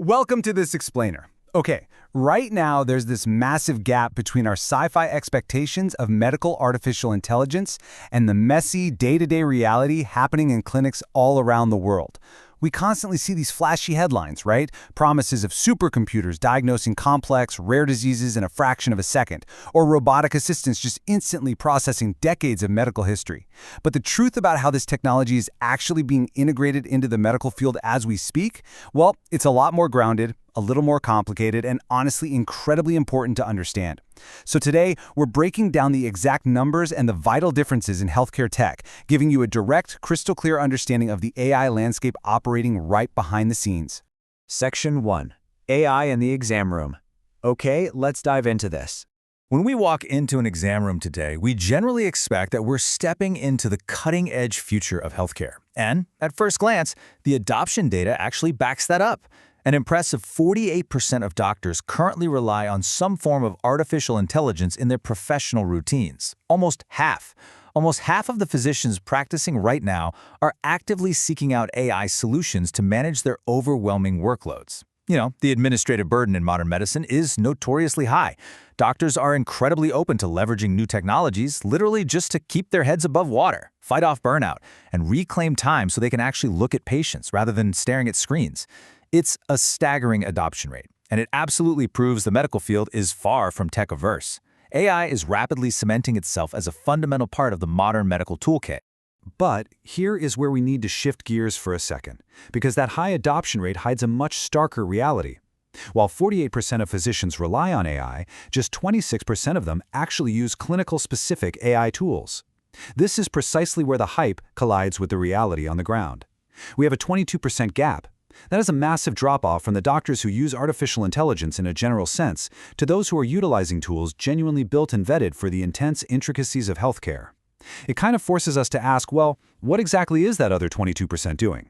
Welcome to this explainer. Okay, right now there's this massive gap between our sci-fi expectations of medical artificial intelligence and the messy day-to-day reality happening in clinics all around the world. We constantly see these flashy headlines, right? Promises of supercomputers diagnosing complex, rare diseases in a fraction of a second, or robotic assistants just instantly processing decades of medical history. But the truth about how this technology is actually being integrated into the medical field as we speak, well, it's a lot more grounded, a little more complicated, and honestly incredibly important to understand. So today, we're breaking down the exact numbers and the vital differences in healthcare tech, giving you a direct, crystal clear understanding of the AI landscape operating right behind the scenes. Section 1. AI in the exam room. Okay, let's dive into this. When we walk into an exam room today, we generally expect that we're stepping into the cutting-edge future of healthcare. And, at first glance, the adoption data actually backs that up. An impressive 48% of doctors currently rely on some form of artificial intelligence in their professional routines. Almost half of the physicians practicing right now are actively seeking out AI solutions to manage their overwhelming workloads. The administrative burden in modern medicine is notoriously high. Doctors are incredibly open to leveraging new technologies, literally just to keep their heads above water, fight off burnout, and reclaim time so they can actually look at patients rather than staring at screens. It's a staggering adoption rate, and it absolutely proves the medical field is far from tech-averse. AI is rapidly cementing itself as a fundamental part of the modern medical toolkit. But here is where we need to shift gears for a second, because that high adoption rate hides a much starker reality. While 48% of physicians rely on AI, just 26% of them actually use clinical-specific AI tools. This is precisely where the hype collides with the reality on the ground. We have a 22% gap. That is a massive drop-off from the doctors who use artificial intelligence in a general sense to those who are utilizing tools genuinely built and vetted for the intense intricacies of healthcare. It kind of forces us to ask, well, what exactly is that other 22% doing?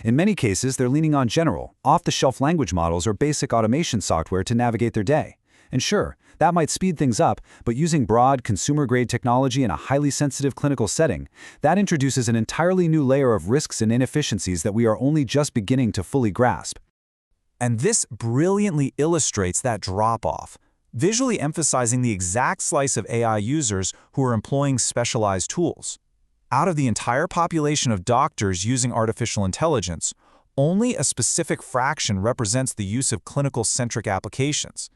In many cases, they're leaning on general, off-the-shelf language models or basic automation software to navigate their day. And sure, that might speed things up, but using broad, consumer-grade technology in a highly sensitive clinical setting, that introduces an entirely new layer of risks and inefficiencies that we are only just beginning to fully grasp. And this brilliantly illustrates that drop-off, visually emphasizing the exact slice of AI users who are employing specialized tools. Out of the entire population of doctors using artificial intelligence, only a specific fraction represents the use of clinical-centric applications.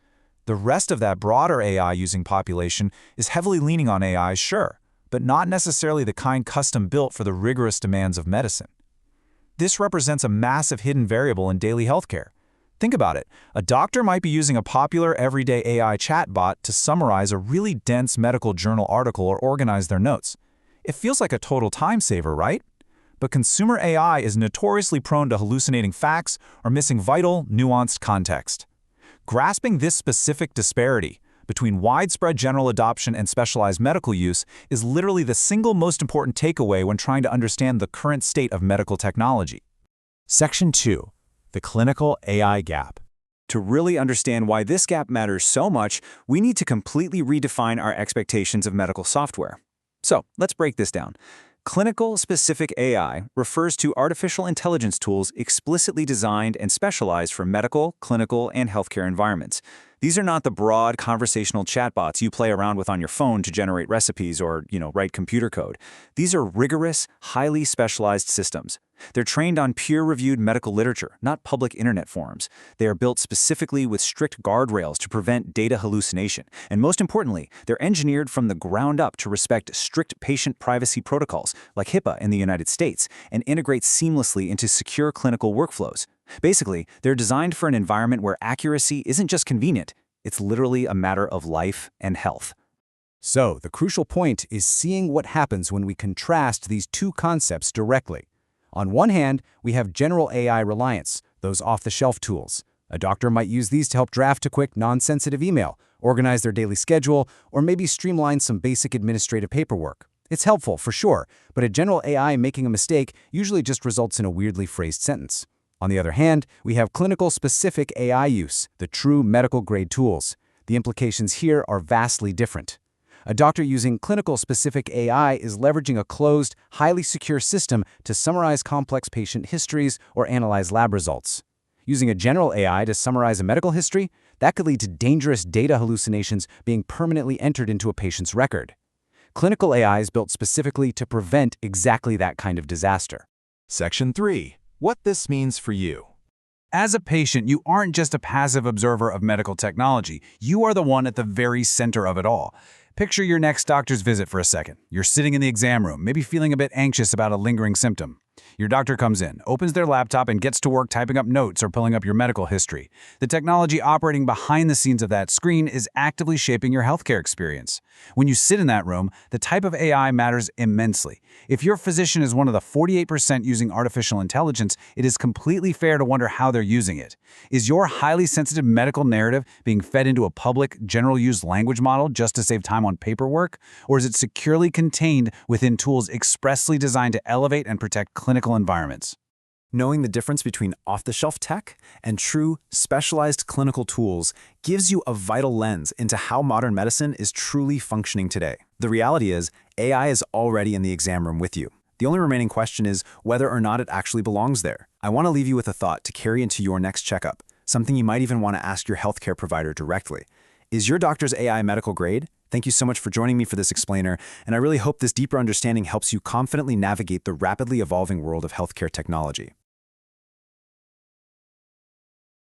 The rest of that broader AI-using population is heavily leaning on AI, sure, but not necessarily the kind custom-built for the rigorous demands of medicine. This represents a massive hidden variable in daily healthcare. Think about it. A doctor might be using a popular everyday AI chatbot to summarize a really dense medical journal article or organize their notes. It feels like a total time saver, right? But consumer AI is notoriously prone to hallucinating facts or missing vital, nuanced context. Grasping this specific disparity between widespread general adoption and specialized medical use is literally the single most important takeaway when trying to understand the current state of medical technology. Section 2. The clinical AI gap. To really understand why this gap matters so much, we need to completely redefine our expectations of medical software. So, let's break this down. Clinical-specific AI refers to artificial intelligence tools explicitly designed and specialized for medical, clinical, and healthcare environments. These are not the broad conversational chatbots you play around with on your phone to generate recipes or, write computer code. These are rigorous, highly specialized systems. They're trained on peer-reviewed medical literature, not public internet forums. They are built specifically with strict guardrails to prevent data hallucination. And most importantly, they're engineered from the ground up to respect strict patient privacy protocols, like HIPAA in the United States, and integrate seamlessly into secure clinical workflows. Basically, they're designed for an environment where accuracy isn't just convenient, it's literally a matter of life and health. So, the crucial point is seeing what happens when we contrast these two concepts directly. On one hand, we have general AI reliance, those off-the-shelf tools. A doctor might use these to help draft a quick, non-sensitive email, organize their daily schedule, or maybe streamline some basic administrative paperwork. It's helpful, for sure, but a general AI making a mistake usually just results in a weirdly phrased sentence. On the other hand, we have clinical-specific AI use, the true medical-grade tools. The implications here are vastly different. A doctor using clinical-specific AI is leveraging a closed, highly secure system to summarize complex patient histories or analyze lab results. Using a general AI to summarize a medical history, that could lead to dangerous data hallucinations being permanently entered into a patient's record. Clinical AI is built specifically to prevent exactly that kind of disaster. Section 3. What this means for you. As a patient, you aren't just a passive observer of medical technology. You are the one at the very center of it all. Picture your next doctor's visit for a second. You're sitting in the exam room, maybe feeling a bit anxious about a lingering symptom. Your doctor comes in, opens their laptop, and gets to work typing up notes or pulling up your medical history. The technology operating behind the scenes of that screen is actively shaping your healthcare experience. When you sit in that room, the type of AI matters immensely. If your physician is one of the 48% using artificial intelligence, it is completely fair to wonder how they're using it. Is your highly sensitive medical narrative being fed into a public, general-use language model just to save time on paperwork? Or is it securely contained within tools expressly designed to elevate and protect clinical environments? Knowing the difference between off-the-shelf tech and true, specialized clinical tools gives you a vital lens into how modern medicine is truly functioning today. The reality is, AI is already in the exam room with you. The only remaining question is whether or not it actually belongs there. I want to leave you with a thought to carry into your next checkup, something you might even want to ask your healthcare provider directly. Is your doctor's AI medical grade? Thank you so much for joining me for this explainer, and I really hope this deeper understanding helps you confidently navigate the rapidly evolving world of healthcare technology.